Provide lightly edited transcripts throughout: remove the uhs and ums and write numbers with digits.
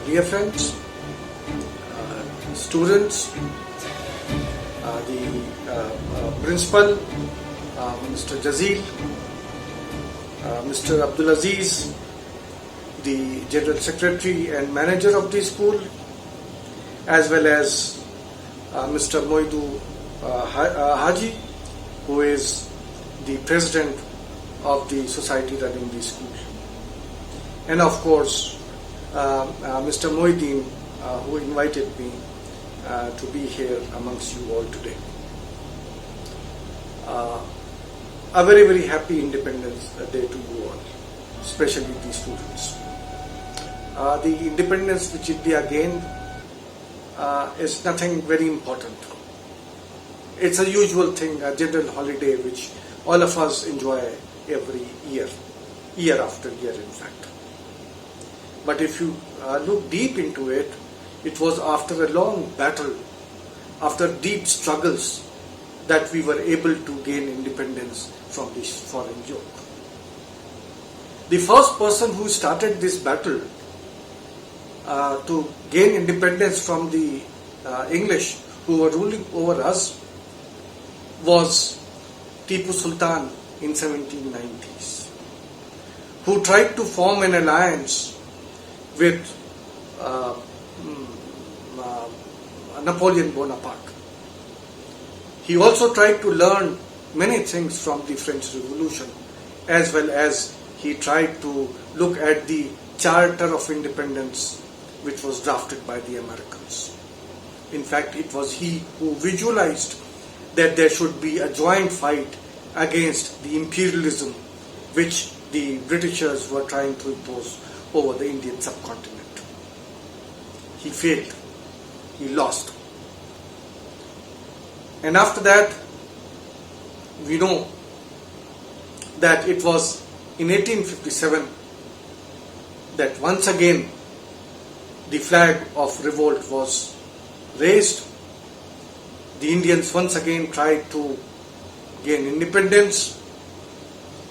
Dear friends, students, the principal, Mr. Jazeel, Mr. Abdul Aziz, the General Secretary and Manager of the school, as well as Mr. Moidu Haji, who is the President of the society running the school. And of course, Mr. Moideen, who invited me to be here amongst you all today. A very, very happy Independence Day to you all, especially the students. The independence which India gained is nothing very important. It's a usual thing, a general holiday which all of us enjoy every year, year after year in fact. But if you look deep into it, it was after a long battle, after deep struggles, that we were able to gain independence from this foreign yoke. The first person who started this battle to gain independence from the English who were ruling over us was Tipu Sultan in 1790s, who tried to form an alliance with Napoleon Bonaparte. He also tried to learn many things from the French Revolution, as well as he tried to look at the Charter of Independence which was drafted by the Americans. In fact, it was he who visualized that there should be a joint fight against the imperialism which the Britishers were trying to impose over the Indian subcontinent. He failed. He lost. And after that, we know that it was in 1857 that once again the flag of revolt was raised. The Indians once again tried to gain independence.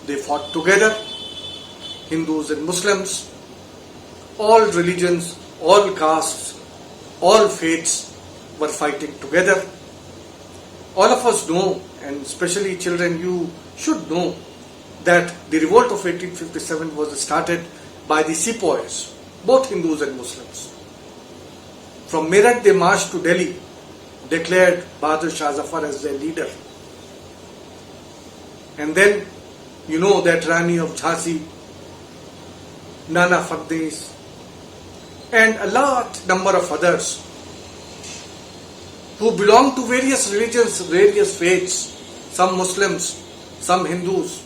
They fought together, Hindus and Muslims, all religions, all castes, all faiths were fighting together. All of us know, and especially children, you should know, that the revolt of 1857 was started by the sepoys, both Hindus and Muslims. From Meerut they marched to Delhi, declared Bahadur Shah Zafar as their leader. And then you know that Rani of Jhansi, Nana Fadnis, and a large number of others who belong to various religions, various faiths, some Muslims, some Hindus,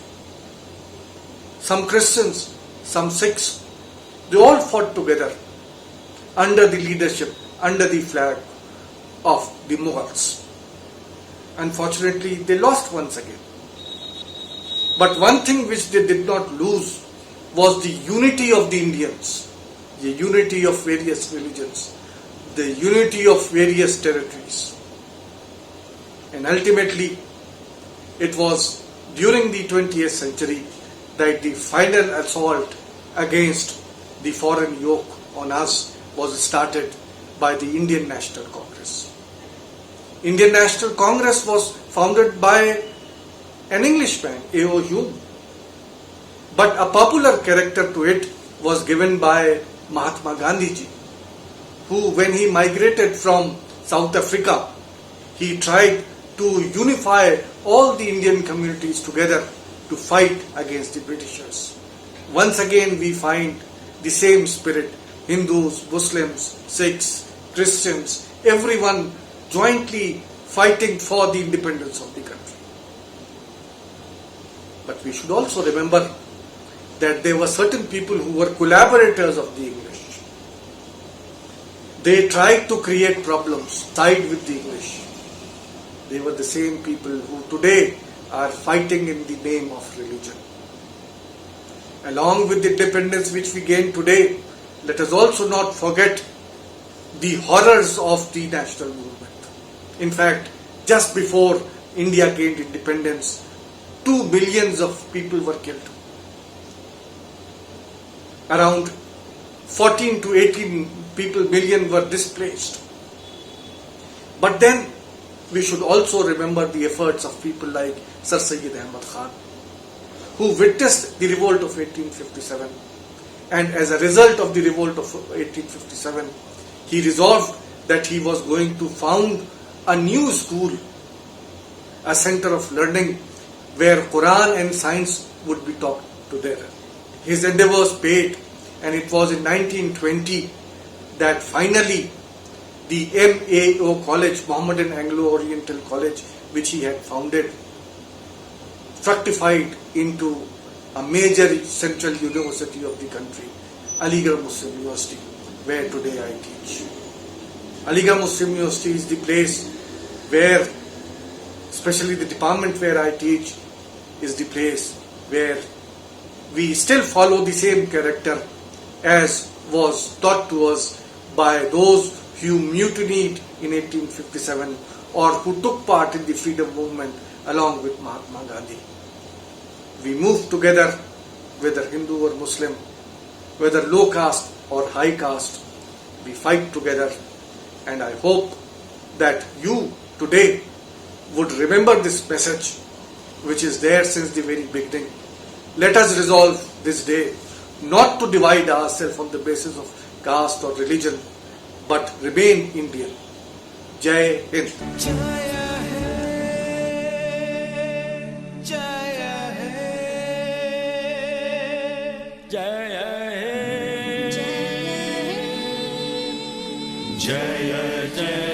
some Christians, some Sikhs, they all fought together under the leadership, under the flag of the Mughals. Unfortunately, they lost once again. But one thing which they did not lose was the unity of the Indians, the unity of various religions, the unity of various territories. And ultimately, it was during the 20th century that the final assault against the foreign yoke on us was started by the Indian National Congress. Indian National Congress was founded by an Englishman, A.O. Hume. But a popular character to it was given by Mahatma Gandhi ji, who, when he migrated from South Africa, he tried to unify all the Indian communities together to fight against the Britishers. Once again we find the same spirit, Hindus, Muslims, Sikhs, Christians, everyone jointly fighting for the independence of the country. But we should also remember that there were certain people who were collaborators of the English. They tried to create problems, side with the English. They were the same people who today are fighting in the name of religion. Along with the independence which we gain today, let us also not forget the horrors of the national movement. In fact, just before India gained independence, 2 million of people were killed. Around 14 to 18 million were displaced. But then we should also remember the efforts of people like Sir Syed Ahmad Khan, who witnessed the revolt of 1857, and as a result of the revolt of 1857, he resolved that he was going to found a new school, a center of learning where Quran and science would be taught together. His endeavors paid, and it was in 1920 that finally the MAO College, Mohammedan Anglo-Oriental College, which he had founded, fructified into a major central university of the country, Aligarh Muslim University, where today I teach. Aligarh Muslim University is the place where, especially the department where I teach, is the place where we still follow the same character as was taught to us by those who mutinied in 1857 or who took part in the freedom movement along with Mahatma Gandhi. We move together, whether Hindu or Muslim, whether low caste or high caste, we fight together, and I hope that you today would remember this message which is there since the very beginning. Let us resolve this day not to divide ourselves on the basis of caste or religion, but remain Indian. Jai Hind. Jaya hai, Jaya hai, Jaya hai, Jaya Jaya.